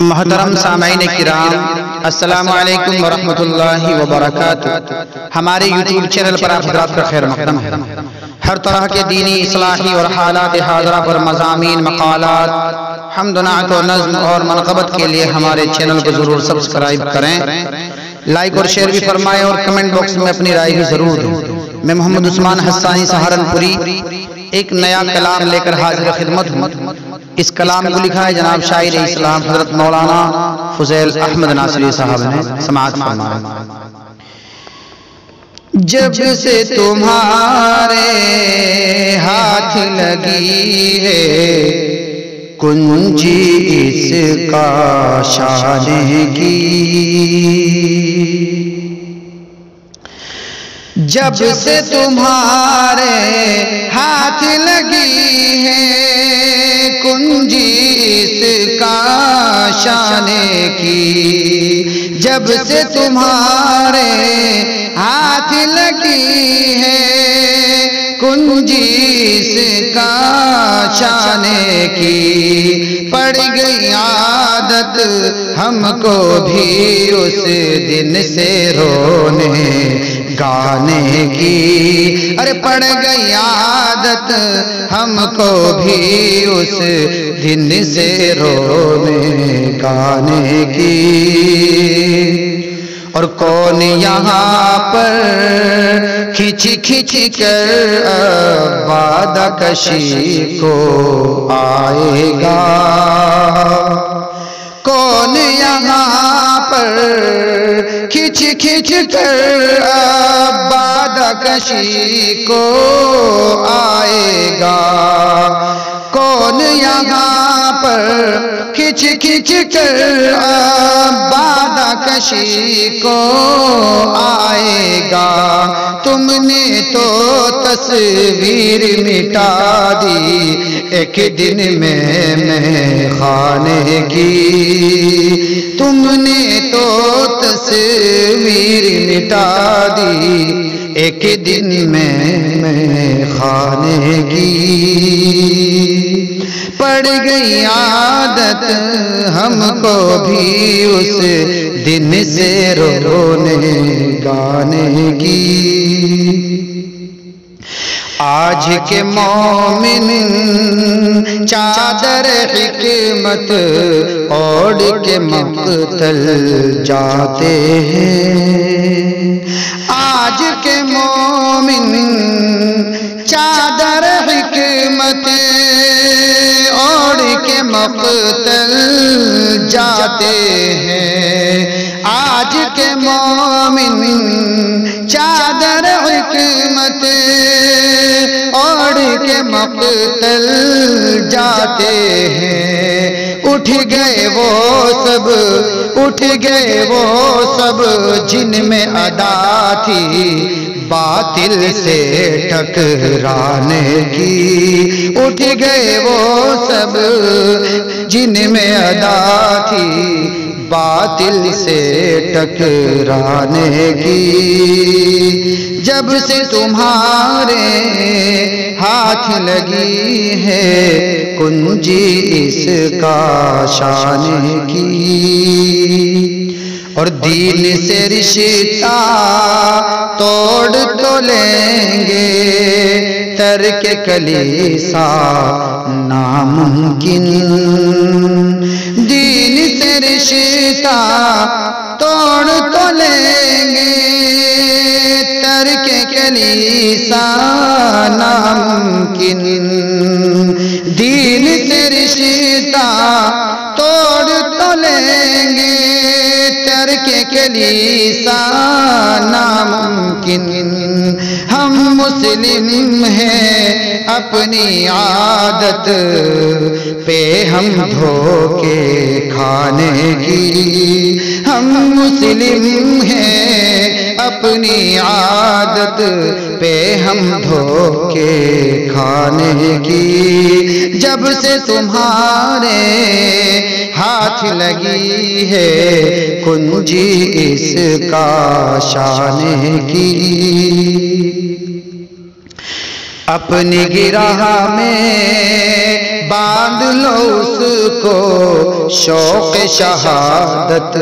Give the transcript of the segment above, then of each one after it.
محترم سامعین کرام، السلام علیکم ورحمۃ اللہ وبرکاتہ۔ ہمارے یوٹیوب چینل پر آپ حضرات کا خیر مقدم ہے۔ ہر طرح کے دینی اصلاحی اور حالات حاضرہ پر مضامین، مقالات، حمد و نعت و نظم اور منقبت کے لیے ہمارے چینل کو ضرور سبسکرائب کریں، لائک اور شیئر بھی فرمائیں اور کمنٹ باکس میں اپنی رائے بھی ضرور دیں۔ میں محمد عثمان حسانی سہارنپوری ایک نیا کلام لے کر حاضر خدمت ہوں۔ اس کلام کو لکھا ہے جناب شاعر اسلام حضرت مولانا فضیل احمد ناصری صاحب نے۔ سماعت فرمائیں۔ جب سے تمہارے ہاتھ لگی ہے کنجی اس کا شانے کی، جب سے تمہارے ہاتھ لگی ہے کنجی اس کا شانے کی، جب سے تمہارے ہاتھ لگی ہے کنجی اس کا شانے کی، پڑ گئی عادت ہم کو بھی اس دن سے رونے گانے کی، ارے پڑ گئی عادت ہم کو بھی اس دن سے رونے گانے کی۔ اور کون یہاں پر کھچ کھچ کر وعدہ کشی کو آئے گا، کون یہاں پر کھچ کھچ کر وعدہ کشی کو آئے گا، کون یہاں پر کھچ کھچ کر وعدہ کشی کو آئے گا۔ تم نے تو تصویر مٹا دی ایک دن میں خانے کی، تم نے تو تصویر مٹا دی ایک دن میں خانے کی، پڑ گئی عادت ہم کو بھی اس دن سے رونے گانے کی۔ آج کے مومن چادر حکمت اوڑھ کے مقتل جاتے ہیں، آج کے مومن چادر حکمت اوڑھ کے مقتل جاتے ہیں، آج کے مومن چادر حکمت اوڑھ کے مقتل جاتے ہیں۔ اٹھ گئے وہ سب، اٹھ گئے وہ سب جن میں ادا تھی باطل سے ٹکرانے کی، اٹھ گئے وہ سب جن میں ادا تھی باطل سے ٹکرانے کی، جب سے تمہارے ہاتھ لگی ہے کنجی اس کا شانے کی، اور دین سے رشتہ توڑ تو لیں گے ترک کلیسا ناممکن، دین سے رشتہ توڑ تو لیں گے ترک کلیسا ناممکن، دین سے رشتہ توڑ تو لیں گے ترک کلیسا ناممکن۔ ہم مسلم ہیں اپنی عادت پہ ہم دھوکے کھانے کی، ہم مسلم ہیں اپنی عادت پہ ہم دھوکے کھانے کی، جب سے تمہارے ہاتھ لگی ہے کنجی اس کا شانے کی، اپنی گراہ میں باندھ لو اس کو شوق شہادت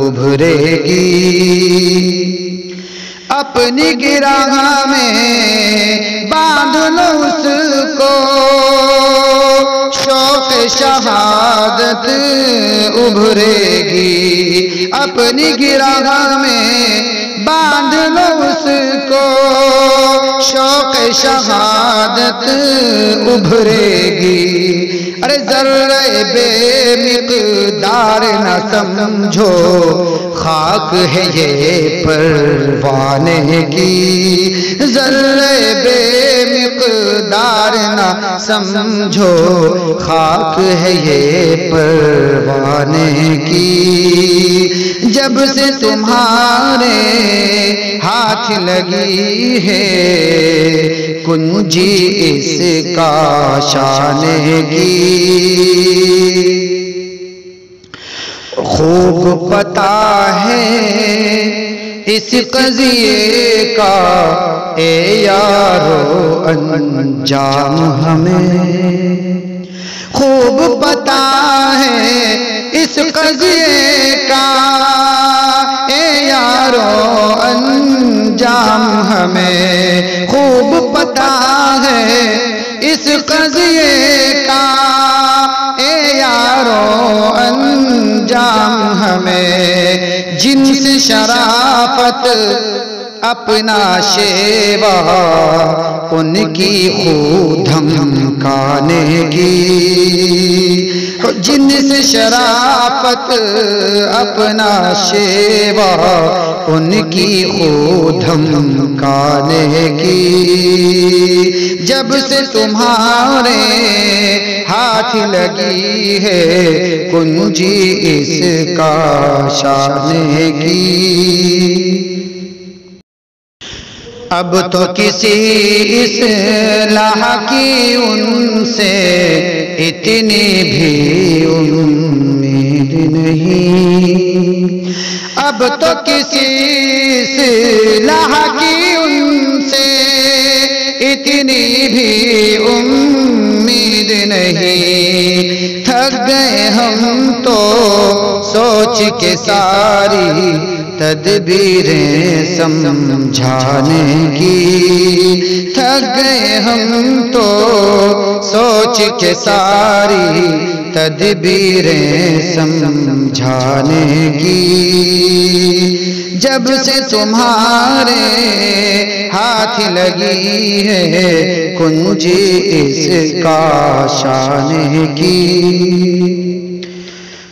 ابھرے گی، اپنی گراہ میں باندھ لو اس کو شوق شہادت ابھرے گی، اپنی گراہ میں باندھ لو اس کو شوق شہادت ابھرے گی۔ ارے ذرہ بے مقدار نہ سمجھو، خاک ہے یہ پروانے کی، ذرہ بے مقدار نہ سمجھو، خاک ہے یہ پروانے کی۔ جب سے تمہارے ہاتھ لگی ہے کنجی اس کاشانے کی، خوب پتہ ہے اس قضیے کا اے یارو انجام ہمیں، خوب پتہ ہے اس قضیے کا اے یارو انجام ہمیں، خوب پتہ ہے اس قضیے کا اے یارو انجام ہمیں، جن سے شرافت اپنا شیوا ان کی خود دھمکانے کی، جن سے شرافت اپنا شیوا ان کی خود دھمکانے کی۔ جب سے تمہارے ہاتھ لگی ہے کنجی اس کاشانے کی، اب تو کسی اصلاح کی ان سے اتنی بھی امید نہیں، اب تو کسی اصلاح کی ان سے اتنی بھی امید نہیں، تھک گئے ہم تو سوچ کے ساری تدبیریں سمجھانے کی، تھک گئے ہم تو سوچ کے ساری تدبیریں سمجھانے کی۔ جب سے تمہارے ہاتھ لگی ہے کنجی اس کاشانے کی،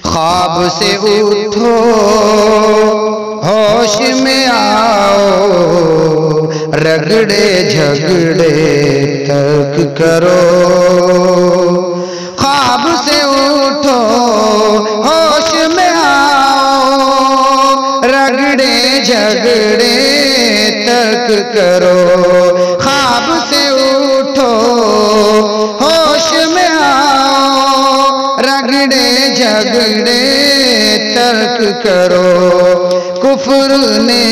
خواب سے اٹھو ہوش میں آؤ، رگڑے جھگڑے ترک کرو، خواب سے اٹھو ہوش میں آؤ، رگڑے جھگڑے ترک کرو، خواب سے اٹھو ہوش میں آؤ، رگڑے جھگڑے ترک کرو، کفر نے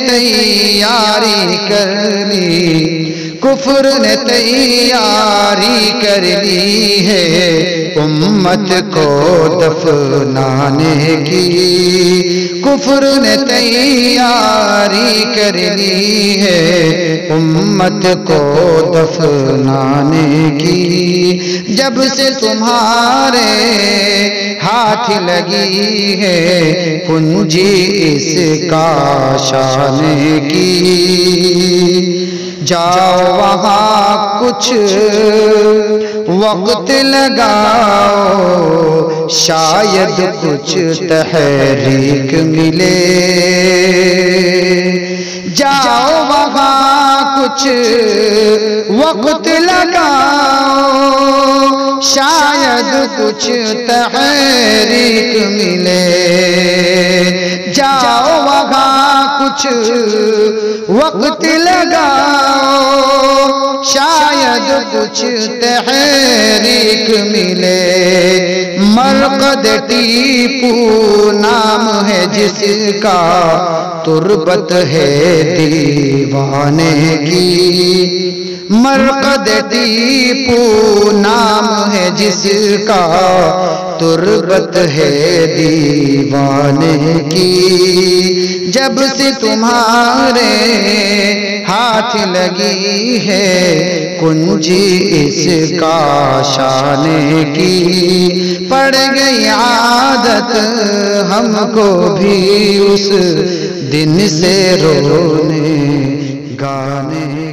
تیاری کر لی، کفر نے تیاری کر لی ہے امت کو دفنانے کی، کفر نے تیاری کر لی ہے امت کو دفنانے کی۔ جب سے تمہارے ہاتھ لگی ہے کنجی اس کاشانے کی، جاؤ وہاں کچھ وقت لگاؤ، شاید کچھ تحریک ملے، جاؤ وہاں کچھ وقت لگاؤ، شاید کچھ تحریک ملے، جاؤ وہاں کچھ وقت لگاؤ، شاید کچھ تحریک ملے، مرقد ٹیپو نام ہے جس کا، تربت ہے دیوانے کی، مرقد ٹیپو نام ہے جس کا، تربت ہے دیوانے کی، جب سے تمہارے ہاتھ لگی ہے کنجی اس کا شانے کی، پڑ گئی عادت ہم کو بھی اس دن سے رونے گانے